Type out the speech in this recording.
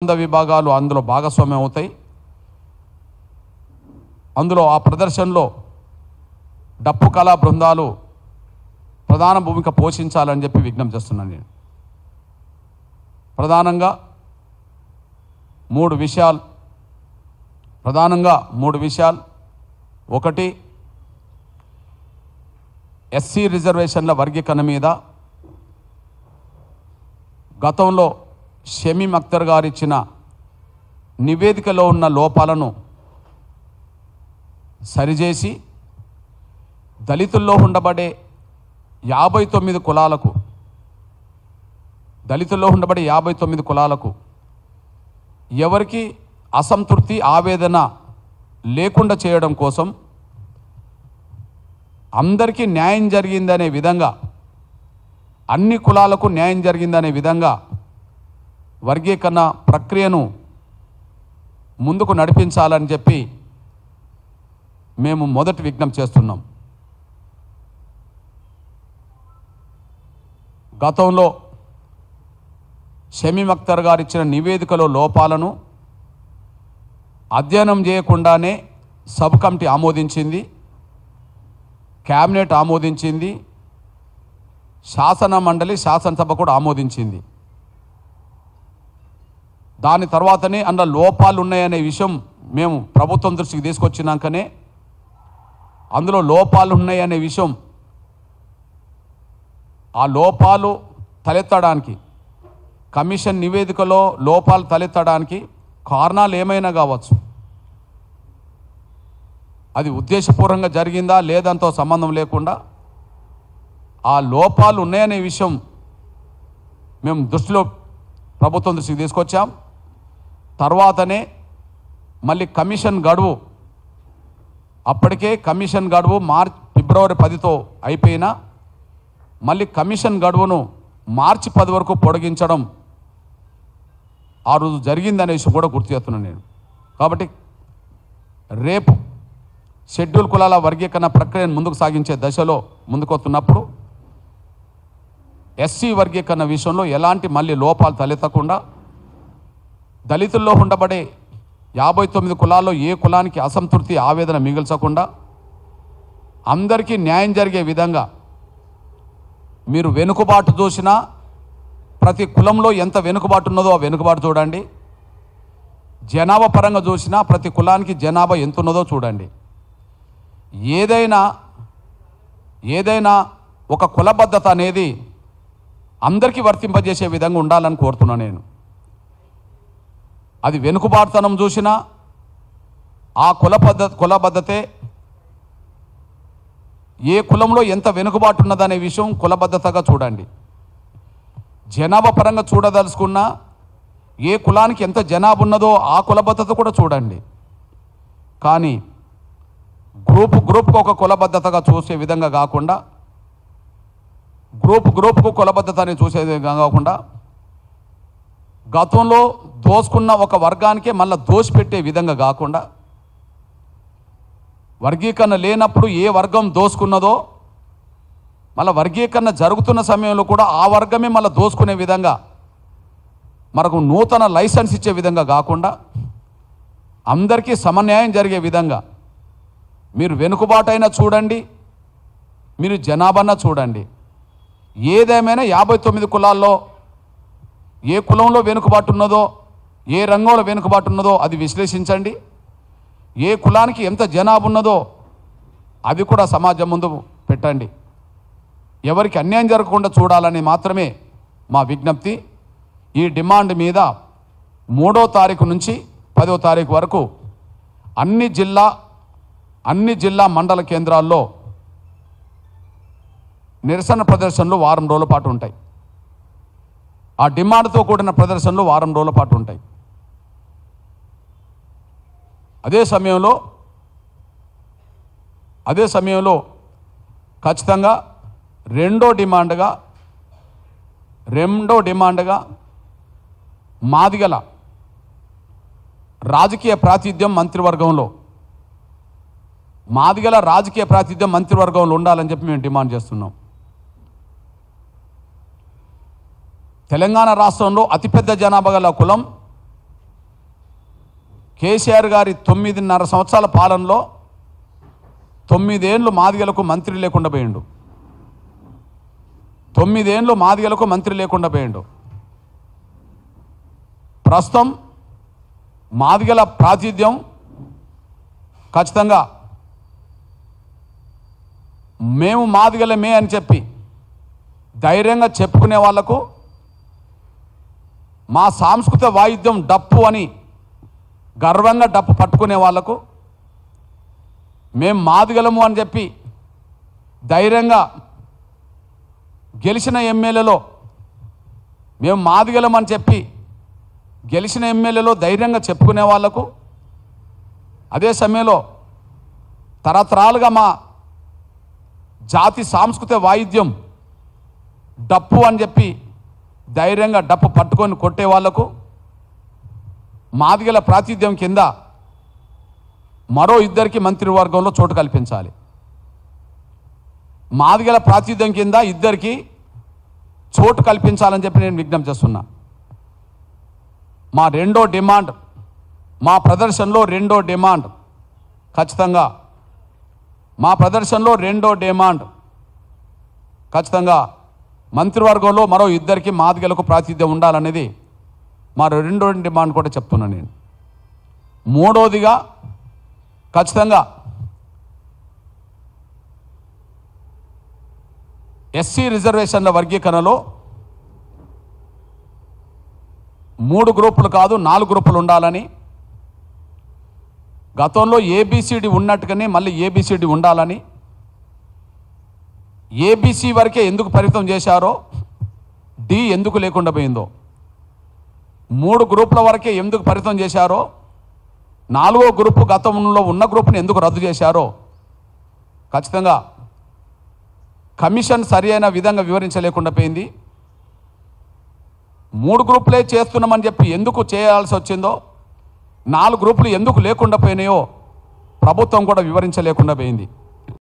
అనుబంధ విభాగాలు అందులో భాగస్వామ్యం అవుతాయి. అందులో ఆ ప్రదర్శనలో డప్పు కళా బృందాలు ప్రధాన భూమిక పోషించాలని చెప్పి విజ్ఞప్తి చేస్తున్నాను. నేను ప్రధానంగా మూడు విషయాలు. ఒకటి, ఎస్సీ రిజర్వేషన్ల వర్గీకరణ మీద గతంలో షమీం అఖ్తర్ గారు ఇచ్చిన నివేదికలో ఉన్న లోపాలను సరిచేసి దళితుల్లో ఉండబడే 59 కులాలకు ఎవరికి అసంతృప్తి ఆవేదన లేకుండా చేయడం కోసం అందరికీ న్యాయం జరిగిందనే విధంగా, అన్ని కులాలకు న్యాయం జరిగిందనే విధంగా వర్గీకరణ ప్రక్రియను ముందుకు నడిపించాలని చెప్పి మేము మొదటి విజ్ఞప్తి చేస్తున్నాం. గతంలో షమీం అఖ్తర్ గారు ఇచ్చిన నివేదికలో లోపాలను అధ్యయనం చేయకుండానే సబ్ కమిటీ ఆమోదించింది, క్యాబినెట్ ఆమోదించింది, శాసనసభ కూడా ఆమోదించింది. దాని తర్వాతనే అందులో లోపాలు ఉన్నాయనే విషయం మేము ప్రభుత్వం దృష్టికి తీసుకొచ్చినాకనే అందులో లోపాలు ఉన్నాయనే విషయం, ఆ లోపాలు తలెత్తడానికి, కమిషన్ నివేదికలో లోపాలు తలెత్తడానికి కారణాలు ఏమైనా కావచ్చు, అది ఉద్దేశపూర్వకంగా జరిగిందా లేదంతో సంబంధం లేకుండా ఆ లోపాలు ఉన్నాయనే విషయం మేము ప్రభుత్వం దృష్టికి తీసుకొచ్చాం. తర్వాతనే మళ్ళీ కమిషన్ గడువు, అప్పటికే కమిషన్ గడువు ఫిబ్రవరి 10తో అయిపోయినా మళ్ళీ కమిషన్ గడువును మార్చి 10 వరకు పొడిగించడం ఆ రోజు జరిగిందనే విషయం కూడా గుర్తు చేస్తున్నాను నేను. కాబట్టి రేపు షెడ్యూల్ కులాల వర్గీకరణ ప్రక్రియను ముందుకు సాగించే దశలో ముందుకొస్తున్నప్పుడు ఎస్సీ వర్గీకరణ విషయంలో ఎలాంటి మళ్ళీ లోపాలు తలెత్తకుండా, దళితుల్లో ఉండబడే 59 కులాల్లో ఏ కులానికి అసంతృప్తి ఆవేదన మిగిల్చకుండా అందరికీ న్యాయం జరిగే విధంగా, మీరు వెనుకబాటు చూసినా ప్రతి కులంలో ఎంత వెనుకబాటు ఉన్నదో ఆ వెనుకబాటు చూడండి, జనాభా పరంగా చూసినా ప్రతి కులానికి జనాభా ఎంత ఉన్నదో చూడండి. ఏదైనా ఒక కులబద్ధత అనేది అందరికీ వర్తింపజేసే విధంగా ఉండాలని కోరుతున్నాను నేను. అది వెనుకబాటుతనం చూసినా ఆ కులబద్ధతే ఏ కులంలో ఎంత వెనుకబాటు ఉన్నదనే విషయం కులబద్ధతగా చూడండి. జనాభా పరంగా చూడదలుచుకున్నా ఏ కులానికి ఎంత జనాభా ఉన్నదో ఆ కులబద్ధత కూడా చూడండి. కానీ గ్రూప్కు ఒక కులబద్ధతగా చూసే విధంగా కాకుండా, గ్రూప్కు కులబద్ధతని చూసే విధంగా కాకుండా, గతంలో దోసుకున్న ఒక వర్గానికే మళ్ళీ దోసిపెట్టే విధంగా కాకుండా, వర్గీకరణ లేనప్పుడు ఏ వర్గం దోసుకున్నదో మళ్ళీ వర్గీకరణ జరుగుతున్న సమయంలో కూడా ఆ వర్గమే మళ్ళీ దోసుకునే విధంగా, మనకు నూతన లైసెన్స్ ఇచ్చే విధంగా కాకుండా అందరికీ సమన్యాయం జరిగే విధంగా, మీరు వెనుకబాటైనా చూడండి, మీరు జనాభాన చూడండి. ఏదేమైనా 59 కులాల్లో ఏ కులంలో వెనుకబాటు ఉన్నదో, ఏ రంగంలో వెనుకబాటు ఉన్నదో అది విశ్లేషించండి. ఏ కులానికి ఎంత జనాభా ఉన్నదో అది కూడా సమాజం ముందు పెట్టండి. ఎవరికి అన్యాయం జరగకుండా చూడాలని మాత్రమే మా విజ్ఞప్తి. ఈ డిమాండ్ మీద 3వ తారీఖు నుంచి 10వ తారీఖు వరకు అన్ని జిల్లా మండల కేంద్రాల్లో నిరసన ప్రదర్శనలు వారం రోజుల పాటు ఉంటాయి. ఆ డిమాండ్తో కూడిన ప్రదర్శనలు వారం రోజుల పాటు ఉంటాయి. అదే సమయంలో ఖచ్చితంగా రెండో డిమాండ్గా మాదిగల రాజకీయ ప్రాతినిధ్యం మంత్రివర్గంలో ఉండాలని చెప్పి మేము డిమాండ్ చేస్తున్నాం. తెలంగాణ రాష్ట్రంలో అతిపెద్ద జనాభా గల కులం కేసీఆర్ గారి 9.5 సంవత్సరాల పాలనలో 9 ఏళ్ళు మాదిగలకు మంత్రి లేకుండా పోయిండు. 9 ఏళ్ళు మాదిగలకు మంత్రి లేకుండా పోయిండు. ప్రస్తుతం మాదిగల ప్రాతినిధ్యం ఖచ్చితంగా మేము మాదిగలమే అని చెప్పి ధైర్యంగా చెప్పుకునే వాళ్లకు, మా సాంస్కృతిక వాయిద్యం డప్పు అని గర్వంగా డప్పు పట్టుకునే వాళ్లకు, మేము మాదిగలము అని చెప్పి ధైర్యంగా గెలిచిన ఎమ్మెల్యేలో మేము మాదిగలం అని చెప్పి గెలిచిన ఎమ్మెల్యేలో ధైర్యంగా చెప్పుకునే వాళ్లకు, అదే సమయంలో తరతరాలుగా మా జాతి సాంస్కృతిక వాయిద్యం డప్పు అని చెప్పి ధైర్యంగా డప్పు పట్టుకొని కొట్టే వాళ్లకు మాదిగల ప్రాతినిధ్యం కింద మరో 2 మంత్రివర్గంలో చోటు కల్పించాలి. మాదిగల ప్రాతినిధ్యం కింద 2 చోటు కల్పించాలని చెప్పి నేను విజ్ఞప్తి చేస్తున్నా. మా రెండో డిమాండ్, మా ప్రదర్శనలో రెండో డిమాండ్, ఖచ్చితంగా మా ప్రదర్శనలో రెండో డిమాండ్ ఖచ్చితంగా మంత్రివర్గంలో మరో 2 మాదిగలకు ప్రాతినిధ్యం ఉండాలనేది మా రెండో డిమాండ్ కూడా చెప్తున్నాను నేను. మూడోదిగా ఖచ్చితంగా ఎస్సీ రిజర్వేషన్ల వర్గీకరణలో 3 గ్రూపులు కాదు 4 గ్రూపులు ఉండాలని, గతంలో ఏబిసిడి ఉన్నట్టుగానే మళ్ళీ ఏబిసిడి ఉండాలని, ఏబిసి వరకే ఎందుకు పరిమితం చేశారో, డి ఎందుకు లేకుండా పోయిందో, 3 గ్రూపుల వరకే ఎందుకు పరిమితం చేశారో, 4వ గ్రూపు గతంలో ఉన్న గ్రూపుని ఎందుకు రద్దు చేశారో ఖచ్చితంగా కమిషన్ సరి అయిన విధంగా వివరించలేకుండా పోయింది. 3 గ్రూపులే చేస్తున్నామని చెప్పి ఎందుకు చేయాల్సి వచ్చిందో, 4 గ్రూపులు ఎందుకు లేకుండా పోయినాయో ప్రభుత్వం కూడా వివరించలేకుండా పోయింది.